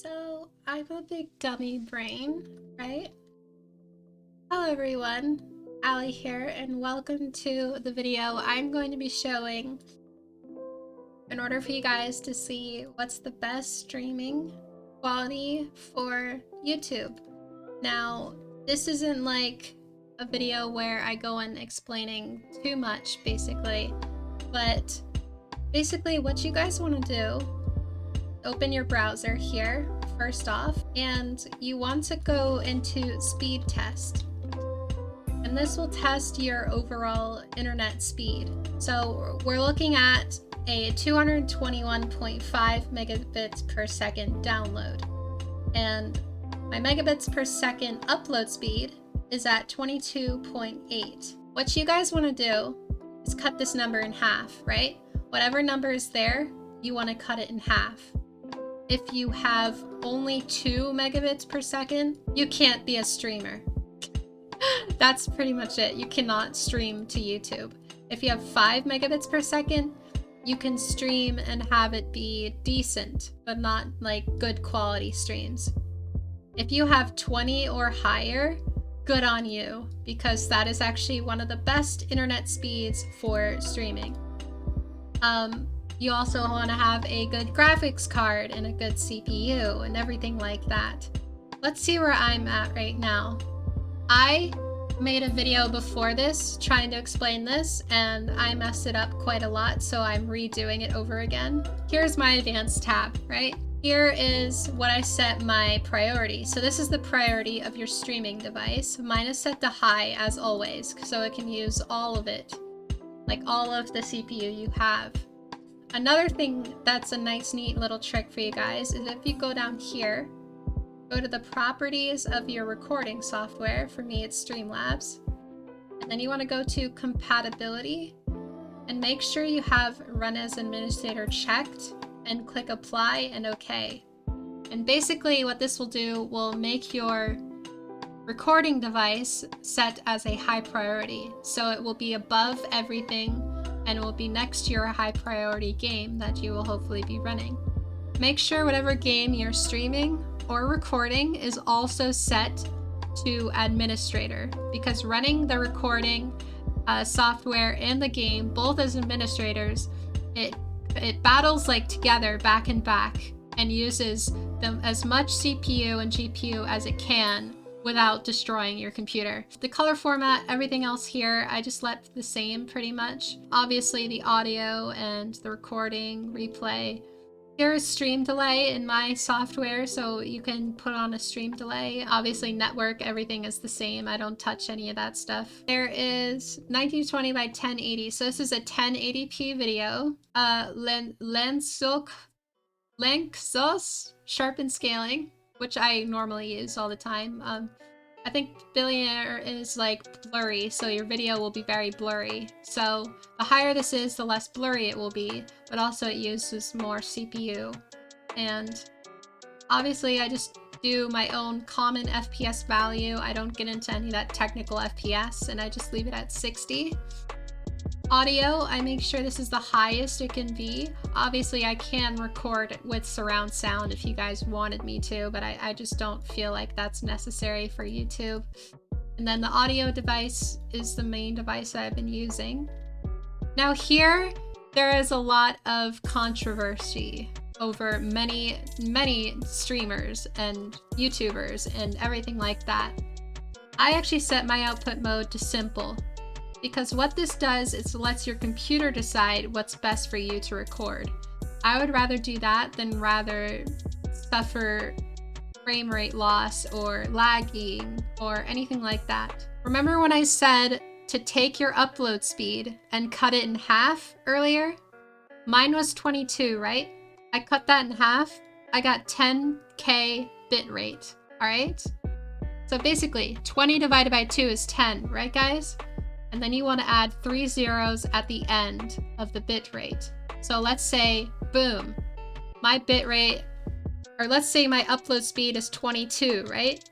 So I'm a big dummy brain, right? Hello everyone, Ali here, and welcome to the video I'm going to be showing in order for you guys to see what's the best streaming quality for YouTube. Now, this isn't like a video where I go in explaining too much, basically, but basically what you guys want to do, open your browser here first off, and you want to go into speed test, and this will test your overall internet speed. So we're looking at a 221.5 megabits per second download, and my megabits per second upload speed is at 22.8. What you guys want to do is cut this number in half, right? Whatever number is there, you want to cut it in half. If you have only 2 megabits per second, you can't be a streamer. That's pretty much it. You cannot stream to YouTube. If you have 5 megabits per second, you can stream and have it be decent, but not like good quality streams. If you have 20 or higher, good on you, because that is actually one of the best internet speeds for streaming. You also want to have a good graphics card and a good CPU and everything like that. Let's see where I'm at right now. I made a video before this trying to explain this, and I messed it up quite a lot, so I'm redoing it over again. Here's my advanced tab, right? Here is what I set my priority. So this is the priority of your streaming device. Mine is set to high as always, so it can use all of it, like all of the CPU you have. Another thing that's a nice, neat little trick for you guys is if you go down here, go to the properties of your recording software. For me, it's Streamlabs. And then you want to go to compatibility and make sure you have run as administrator checked and click apply and OK. And basically what this will do will make your recording device set as a high priority. So it will be above everything, and it will be next to your high priority game that you will hopefully be running. Make sure whatever game you're streaming or recording is also set to administrator, because running the recording software and the game both as administrators, it battles like together back and back and uses them as much CPU and GPU as it can without destroying your computer. The color format, everything else here, I just left the same pretty much. Obviously the audio and the recording, replay. Here is stream delay in my software, so you can put on a stream delay. Obviously network, everything is the same. I don't touch any of that stuff. There is 1920 by 1080. So this is a 1080p video. Lanczos sharpen scaling, which I normally use all the time. I think Billionaire is like blurry, so your video will be very blurry. So the higher this is, the less blurry it will be, but also it uses more CPU. And obviously I just do my own common FPS value. I don't get into any of that technical FPS, and I just leave it at 60. Audio, I make sure this is the highest it can be. Obviously, I can record with surround sound if you guys wanted me to, but I just don't feel like that's necessary for YouTube. And then the audio device is the main device I've been using. Now here, there is a lot of controversy over many streamers and YouTubers and everything like that. I actually set my output mode to simple, because what this does is lets your computer decide what's best for you to record. I would rather do that than rather suffer frame rate loss or lagging or anything like that. Remember when I said to take your upload speed and cut it in half earlier? Mine was 22, right? I cut that in half. I got 10K bitrate, all right? So basically 20 divided by 2 is 10, right guys? And then you want to add 3 zeros at the end of the bit rate. So let's say, boom, my bit rate, or let's say my upload speed is 22, right?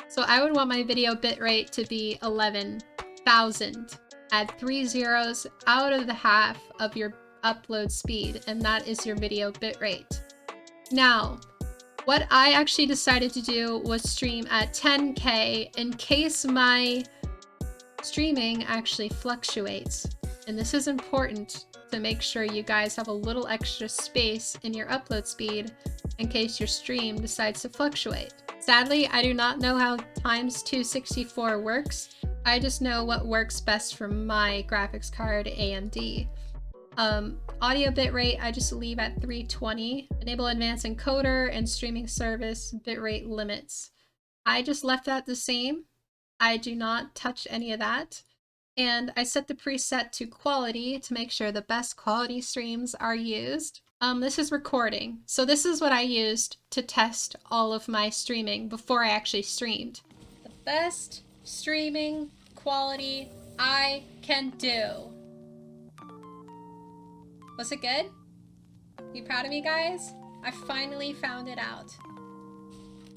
So I would want my video bit rate to be 11,000. Add 3 zeros out of the half of your upload speed, and that is your video bit rate. Now, What I actually decided to do was stream at 10K in case my streaming actually fluctuates. And this is important to make sure you guys have a little extra space in your upload speed in case your stream decides to fluctuate. Sadly, I do not know how times 264 works. I just know what works best for my graphics card AMD. Audio bitrate, I just leave at 320. Enable advanced encoder and streaming service bitrate limits. I just left that the same. I do not touch any of that. And I set the preset to quality to make sure the best quality streams are used. This is recording. So this is what I used to test all of my streaming before I actually streamed. The best streaming quality I can do. Was it good? You proud of me, guys? I finally found it out.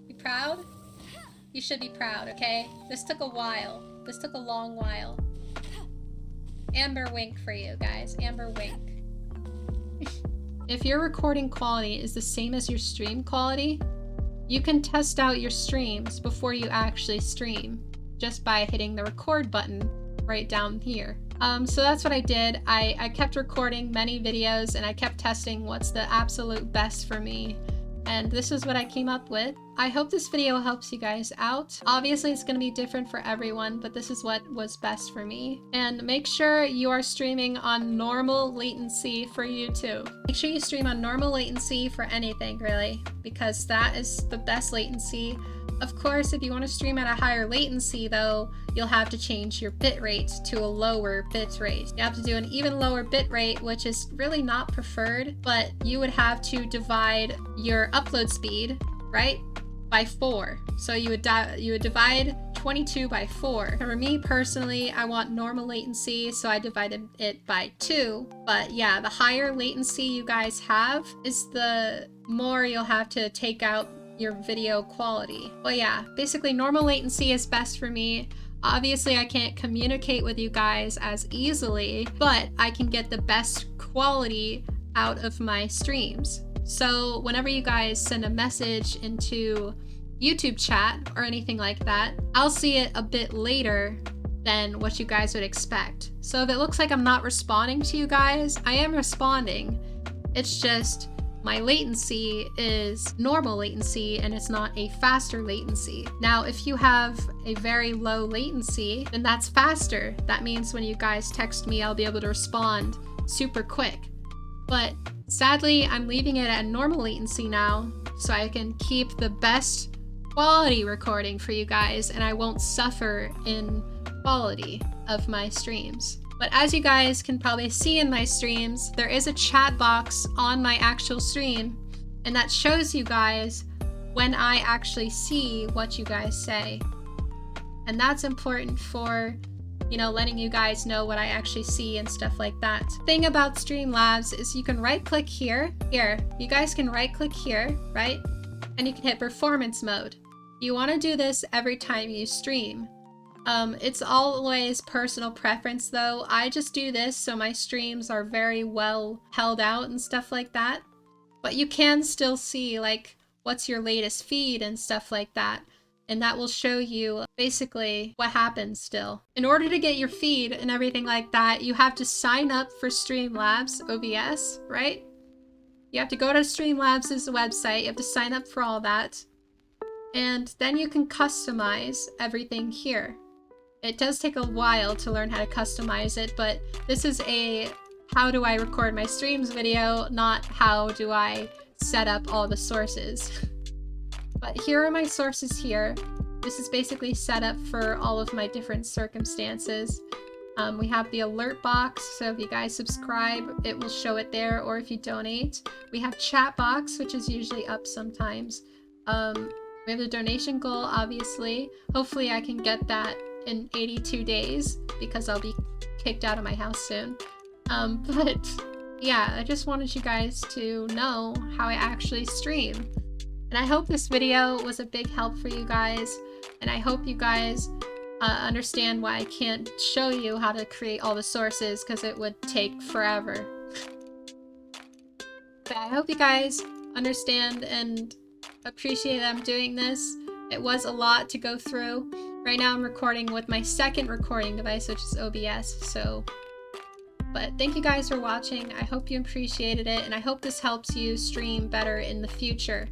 You proud? You should be proud, okay? This took a while. This took a long while. Amber wink for you guys. Amber wink. If your recording quality is the same as your stream quality, you can test out your streams before you actually stream just by hitting the record button right down here. So that's what I did. I kept recording many videos and I kept testing what's the absolute best for me. And this is what I came up with. I hope this video helps you guys out. Obviously, it's going to be different for everyone, but this is what was best for me. And make sure you are streaming on normal latency for YouTube. Make sure you stream on normal latency for anything, really, because that is the best latency. Of course, if you want to stream at a higher latency, though, you'll have to change your bitrate to a lower bitrate. You have to do an even lower bitrate, which is really not preferred, but you would have to divide your upload speed, right, by 4. So you would divide 22 by 4. For me personally, I want normal latency, so I divided it by 2. But yeah, the higher latency you guys have is the more you'll have to take out your video quality. Well, yeah, basically normal latency is best for me. Obviously, I can't communicate with you guys as easily, but I can get the best quality out of my streams. So whenever you guys send a message into YouTube chat or anything like that, I'll see it a bit later than what you guys would expect. So if it looks like I'm not responding to you guys, I am responding. It's just my latency is normal latency and it's not a faster latency. Now, if you have a very low latency, then that's faster. That means when you guys text me, I'll be able to respond super quick. But sadly, I'm leaving it at normal latency now so I can keep the best quality recording for you guys and I won't suffer in quality of my streams. But as you guys can probably see in my streams, there is a chat box on my actual stream, and that shows you guys when I actually see what you guys say. And that's important for, you know, letting you guys know what I actually see and stuff like that. Thing about Streamlabs is you can right click here. Here, you guys can right click here, right? And you can hit performance mode. You want to do this every time you stream. It's always personal preference though. I just do this so my streams are very well held out and stuff like that. But you can still see like what's your latest feed and stuff like that. And that will show you basically what happens still. In order to get your feed and everything like that, you have to sign up for Streamlabs OBS, right? You have to go to Streamlabs' website, you have to sign up for all that. And then you can customize everything here. It does take a while to learn how to customize it, but this is a how do I record my streams video, not how do I set up all the sources. But here are my sources here. This is basically set up for all of my different circumstances. We have the alert box, so if you guys subscribe, it will show it there, or if you donate. We have chat box, which is usually up sometimes. We have the donation goal, obviously. Hopefully I can get that in 82 days because I'll be kicked out of my house soon. But yeah, I just wanted you guys to know how I actually stream. And I hope this video was a big help for you guys. And I hope you guys understand why I can't show you how to create all the sources because it would take forever. But I hope you guys understand and appreciate that I'm doing this. It was a lot to go through. Right now I'm recording with my second recording device, which is OBS, so... But thank you guys for watching. I hope you appreciated it, and I hope this helps you stream better in the future.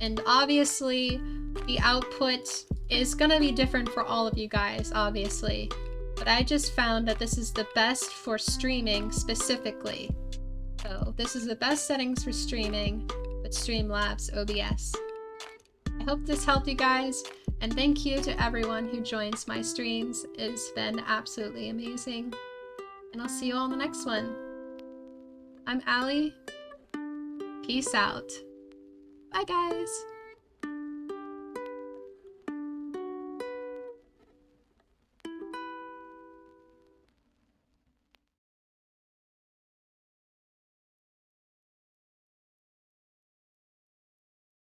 And obviously, the output is gonna be different for all of you guys, obviously. But I just found that this is the best for streaming specifically. So this is the best settings for streaming with Streamlabs OBS. I hope this helped you guys, and thank you to everyone who joins my streams. It's been absolutely amazing. And I'll see you all in the next one. I'm Allie. Peace out. Bye, guys.